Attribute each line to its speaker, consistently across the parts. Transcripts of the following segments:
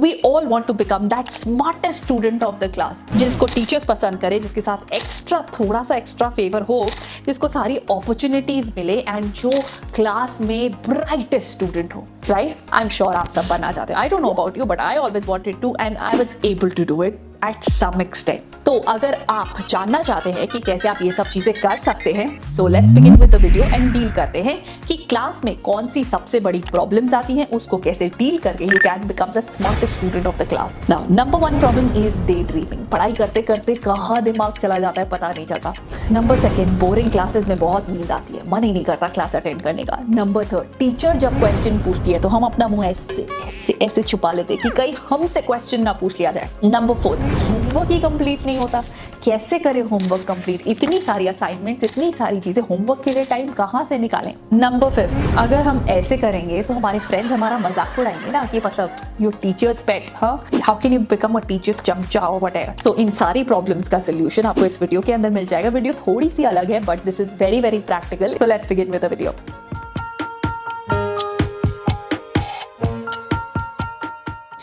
Speaker 1: We all want to become that smartest student of the class, जिसको teachers पसंद करे, जिसके साथ थोड़ा सा एक्स्ट्रा फेवर हो, जिसको सारी अपॉर्चुनिटीज मिले एंड जो क्लास में ब्राइटेस्ट स्टूडेंट हो, राइट? आई एम श्योर आप सब बनना चाहते हो. I don't know about you but I always wanted to and I was able to do it at some extent. तो अगर आप जानना चाहते हैं कि कैसे आप ये सब चीजें कर सकते हैं, so let's begin with the video and deal करते हैं कि क्लास में कौन सी सबसे बड़ी प्रॉब्लम्स आती हैं, उसको कैसे डील करके you can become the smartest student of the class. Now number 1 problem is day dreaming. पढ़ाई करते करते कहाँ दिमाग चला जाता है पता नहीं चलता. नंबर 2 बोरिंग क्लासेस में बहुत नींद आती है, मन ही नहीं करता क्लास अटेंड करने का. नंबर 3 टीचर जब क्वेश्चन पूछती है तो हम अपना मुंह ऐसे छुपा लेते कि कहीं हमसे क्वेश्चन ना पूछ लिया जाए. नंबर 4 होमवर्क ही कंप्लीट नहीं होता. कैसे करें होमवर्क कंप्लीट? इतनी सारी असाइनमेंट्स, इतनी सारी चीजें, होमवर्क के लिए टाइम कहाँ से निकालें? नंबर 5 अगर हम ऐसे करेंगे तो हमारे फ्रेंड्स हमारा मजाक उड़ाएंगे ना कि मतलब your teachers pet, how can you become a teachers चमचा और व्हाटएवर. सो इन सारी प्रॉब्लम्स का सोल्यूशन आपको इस वीडियो के अंदर मिल जाएगा. वीडियो थोड़ी सी अलग है but this is very very practical. So let's begin with the video.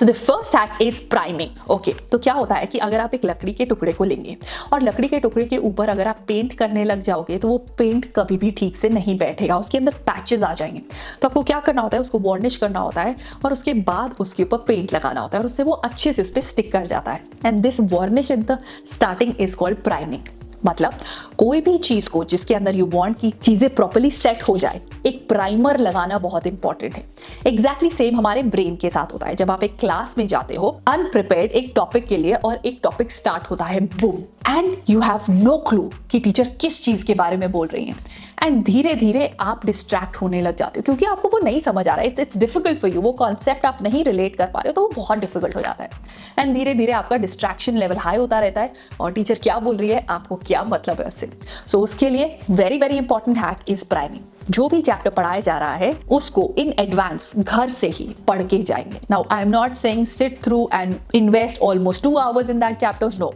Speaker 1: So the first hack is priming. Okay, तो क्या होता है कि अगर आप एक लकड़ी के टुकड़े को लेंगे और लकड़ी के टुकड़े के ऊपर अगर आप पेंट करने लग जाओगे तो वो पेंट कभी भी ठीक से नहीं बैठेगा, उसके अंदर पैचेस आ जाएंगे. तो आपको क्या करना होता है, उसको वार्निश करना होता है और उसके बाद उसके ऊपर पेंट लगाना होता है और उससे वो अच्छे से उस पर स्टिक कर जाता है. And this varnish in the starting is called priming. मतलब कोई भी चीज को जिसके अंदर यू वांट की चीजें प्रॉपर्ली सेट हो जाए, एक प्राइमर लगाना बहुत इंपॉर्टेंट है. एग्जैक्टली सेम हमारे ब्रेन के साथ होता है. जब आप एक क्लास में जाते हो अनप्रिपेयर्ड एक टॉपिक के लिए और एक टॉपिक स्टार्ट होता है boom, and you have no clue कि टीचर किस चीज के बारे में बोल रही है, एंड धीरे धीरे आप डिस्ट्रैक्ट होने लग जाते हो क्योंकि आपको वो नहीं समझ आ रहा है. इट्स डिफिकल्ट फॉर यू, वो कॉन्सेप्ट आप नहीं रिलेट कर पा रहे हो तो वो बहुत डिफिकल्ट हो जाता है. एंड धीरे धीरे आपका डिस्ट्रैक्शन लेवल हाई होता रहता है और टीचर क्या बोल रही है आपको क्या मतलब है उससे. सो उसके लिए very very important hack is priming. जो भी चैप्टर पढ़ाया जा रहा है उसको इन एडवांस घर से ही पढ़ के जाएंगे. Now I am not saying sit through and invest almost 2 hours in that chapter. No,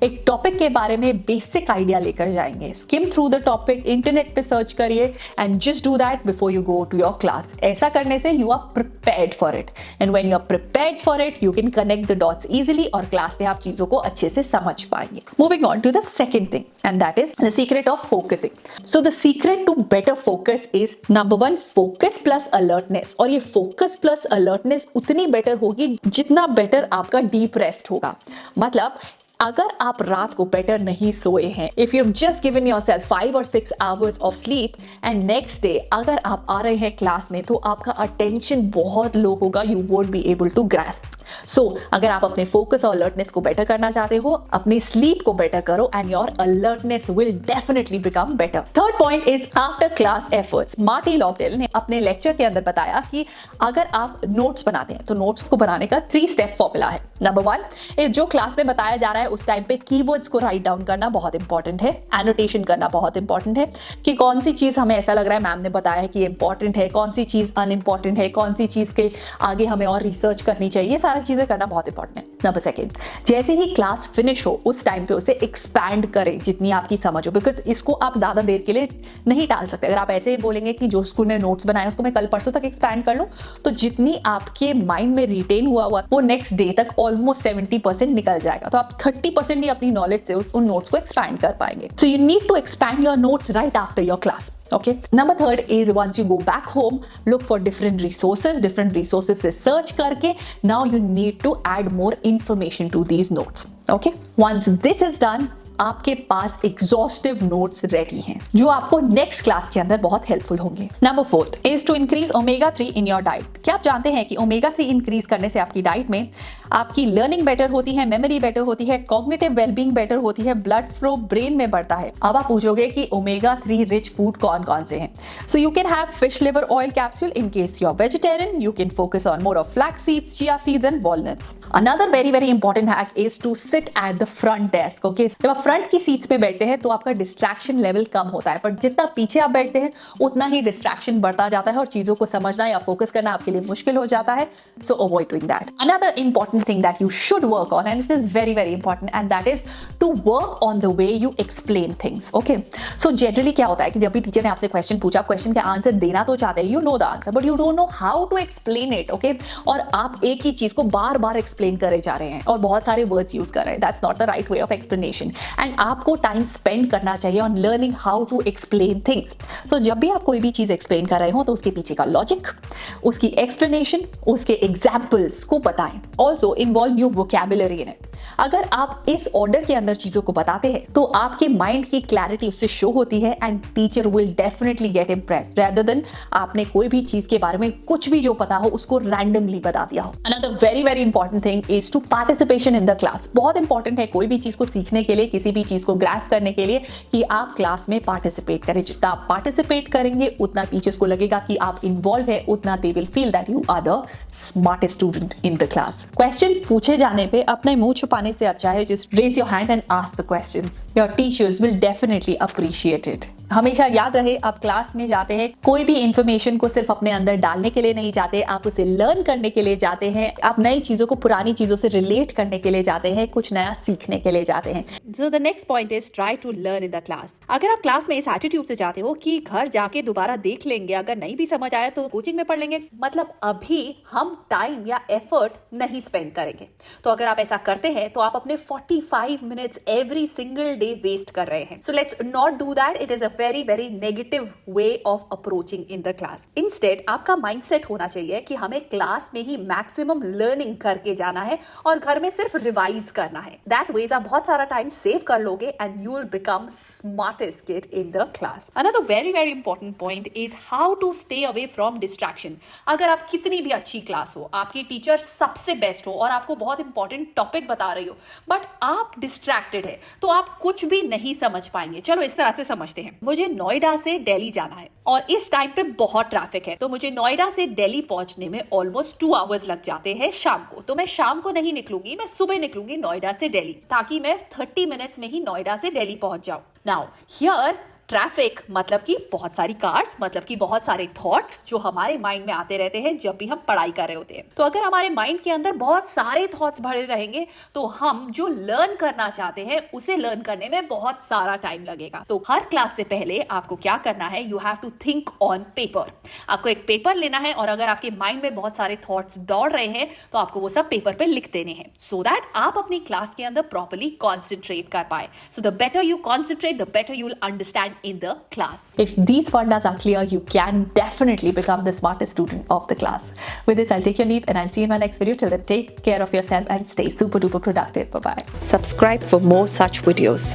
Speaker 1: एक टॉपिक के बारे में बेसिक आइडिया लेकर जाएंगे. Skim through the topic, internet पे सर्च करिए and just do that before you go to your class. ऐसा करने से you are prepared for it and when you are prepared for it you can connect the dots easily और class में आप चीजों को अच्छे से समझ पाएंगे. Moving on to the second thing and that is the secret of focusing. So the secret to better focus is number 1 focus plus alertness. और ये फोकस प्लस अलर्टनेस उतनी बेटर होगी जितना बेटर आपका डीप रेस्ट होगा. मतलब अगर आप रात को बेटर नहीं सोए हैं, if you have just given yourself 5 और 6 hours of sleep and next day अगर आप आ रहे हैं क्लास में तो आपका अटेंशन बहुत लो होगा, you won't be able to grasp. So अगर आप अपने फोकस और अलर्टनेस को बेटर करना चाहते हो, अपनी स्लीप को बेटर करो and your alertness will definitely become better. Third point is after class efforts. Marty Lobdell ने अपने लेक्चर के अंदर बताया कि अगर आप नोट्स बनाते हैं तो नोट्स को बनाने का 3 स्टेप फॉर्मूला है. नंबर 1 इज जो क्लास में बताया जा रहा है उस टाइम पे कीवर्ड्स को राइट डाउन करना बहुत इंपॉर्टेंट है. एनोटेशन करना बहुत इंपॉर्टेंट है कि कौन सी चीज हमें ऐसा लग रहा है मैम ने बताया है कि इंपॉर्टेंट है, कौन सी चीज अनइंपॉर्टेंट है, कौन सी चीज के आगे हमें और रिसर्च करनी चाहिए, सारी चीजें करना बहुत इंपॉर्टेंट है. नंबर 2 जैसे ही क्लास फिनिश हो उस टाइम पे उसे एक्सपैंड करें जितनी आपकी समझ हो, बिकॉज इसको आप ज्यादा देर के लिए नहीं टाल सकते. अगर आप ऐसे ही बोलेंगे कि जो स्कूल में नोट्स बनाए उसको मैं कल परसों तक एक्सपैंड कर लूं तो जितनी आपके माइंड में रिटेन हुआ वो नेक्स्ट डे तक ऑलमोस्ट 70% निकल जाएगा. तो आप 30% ही अपनी नॉलेज से उन नोट्स को एक्सपैंड कर पाएंगे. So you need to expand your notes right after your class. Okay. Number 3 is once you go back home, look for different resources से search करके now you need to add more information to these notes. Okay. Once this is done, आपके पास exhaustive notes ready हैं जो आपको next class के अंदर बहुत helpful होंगे. Number 4 is to increase omega 3 in your diet. क्या आप जानते हैं कि ओमेगा 3 इंक्रीज करने से आपकी डाइट में आपकी लर्निंग बेटर होती है, मेमोरी बेटर होती है, कॉग्निटिव वेलबींग बेटर होती है, ब्लड फ्लो ब्रेन में बढ़ता है. अब आप पूछोगे कि ओमेगा 3 रिच फूड कौन कौन से हैं. So you can have fish liver oil capsule in case you are vegetarian. You can focus on more of flax seeds, chia seeds and walnuts. Another very very important hack is to sit at the front desk. Okay, जब आप front की seats पे बैठते हैं तो आपका distraction level कम होता है, पर जितना पीछे आप बैठते हैं उतना ही डिस्ट्रैक्शन बढ़ता जाता है और चीजों को समझना या फोकस करना आपके लिए मुश्किल हो जाता है. So avoid doing that. Another important thing that you should work on, and it is very very important, and that is to work on the way you explain things. Okay, so generally क्या होता है कि जब भी teacher ने आपसे question पूछा, question के आंसर देना तो चाहते हैं, you know the answer but you don't know how to explain it. Okay, और आप एक ही चीज को बार बार एक्सप्लेन करे जा रहे हैं और बहुत सारे वर्ड्स यूज कर रहे हैं. That's not the right way of explanation, and आपको टाइम स्पेंड करना चाहिए on learning how to explain things. तो जब भी आप कोई भी चीज एक्सप्लेन कर रहे हो तो उसके पीछे का लॉजिक, उसकी एक्सप्लेनेशन, उसके एग्जाम्पल्स को बताएं. Also involve new vocabulary in it. अगर आप इस ऑर्डर के अंदर चीजों को बताते हैं तो आपके माइंड की क्लैरिटी उससे शो होती है, and teacher will definitely get impressed rather than आपने कोई भी चीज के बारे में कुछ भी जो पता हो उसको रैंडमली बता दिया हो. Another very very important thing is to participation in the class. बहुत इंपॉर्टेंट है कोई भी चीज को सीखने के लिए, किसी भी चीज को ग्रास्प करने के लिए, कि आप क्लास में पार्टिसिपेट करें. जितना आप पार्टिसिपेट करेंगे उतना टीचर्स को लगेगा कि आप इन्वॉल्व है, उतना they will feel that you are the smartest student in the class. Question पूछे जाने पे अपने मुंह छुपाने से अच्छा है just raise your hand and ask the questions. Your teachers will definitely appreciate it. हमेशा याद रहे, आप क्लास में जाते हैं कोई भी इंफॉर्मेशन को सिर्फ अपने अंदर डालने के लिए नहीं जाते, आप उसे लर्न करने के लिए जाते हैं. आप नई चीजों को पुरानी चीजों से रिलेट करने के लिए जाते हैं, कुछ नया सीखने के लिए जाते हैं.
Speaker 2: So the next point is try to learn in the class. अगर आप क्लास में इस एटीट्यूड से जाते हो कि घर जाके दोबारा देख लेंगे, अगर नहीं भी समझ आया तो कोचिंग में पढ़ लेंगे, मतलब अभी हम टाइम या एफर्ट नहीं स्पेंड करेंगे. तो अगर आप ऐसा करते हैं तो आप अपने 45 minutes every single day waste कर रहे हैं. So let's not do that. It is a very very negative way of approaching in the class. Instead आपका माइंडसेट होना चाहिए कि हमें क्लास में ही मैक्सिमम लर्निंग करके जाना है और घर में सिर्फ रिवाइज करना है. दैट वेज आप बहुत सारा टाइम सेव कर लोगे and you will become smartest kid in the class. Another very very important point is how to stay away from distraction. अगर आप कितनी भी अच्छी क्लास हो, आपकी टीचर सबसे बेस्ट हो और आपको बहुत इंपॉर्टेंट टॉपिक बता रही हो, बट आप डिस्ट्रैक्टेड है तो आप कुछ भी नहीं समझ पाएंगे. चलो इस तरह से समझते हैं. मुझे नोएडा से दिल्ली जाना है और इस टाइम पे बहुत ट्रैफिक है, तो मुझे नोएडा से दिल्ली पहुंचने में ऑलमोस्ट 2 आवर्स लग जाते हैं शाम को. तो मैं शाम को नहीं निकलूंगी, मैं सुबह निकलूंगी नोएडा से दिल्ली, ताकि मैं 30 मिनट्स में ही नोएडा से दिल्ली पहुंच जाऊं. नाउ हियर ट्रैफिक मतलब कि बहुत सारी कार्स, मतलब कि बहुत सारे थॉट्स जो हमारे माइंड में आते रहते हैं जब भी हम पढ़ाई कर रहे होते हैं. तो अगर हमारे माइंड के अंदर बहुत सारे थॉट्स भरे रहेंगे तो हम जो लर्न करना चाहते हैं उसे लर्न करने में बहुत सारा टाइम लगेगा. तो हर क्लास से पहले आपको क्या करना है, you have to think on paper. आपको एक पेपर लेना है और अगर आपके माइंड में बहुत सारे थॉट्स दौड़ रहे हैं तो आपको वो सब पेपर पे लिख देने हैं, सो दैट आप अपनी क्लास के अंदर प्रॉपर्ली कॉन्सेंट्रेट कर पाए. So the better you concentrate, the better you will understand in the class.
Speaker 1: If these formulas are clear, you can definitely become the smartest student of the class. With this, I'll take your leave and I'll see you in my next video. Till then, take care of yourself and stay super duper productive. Bye bye.
Speaker 2: Subscribe for more such videos.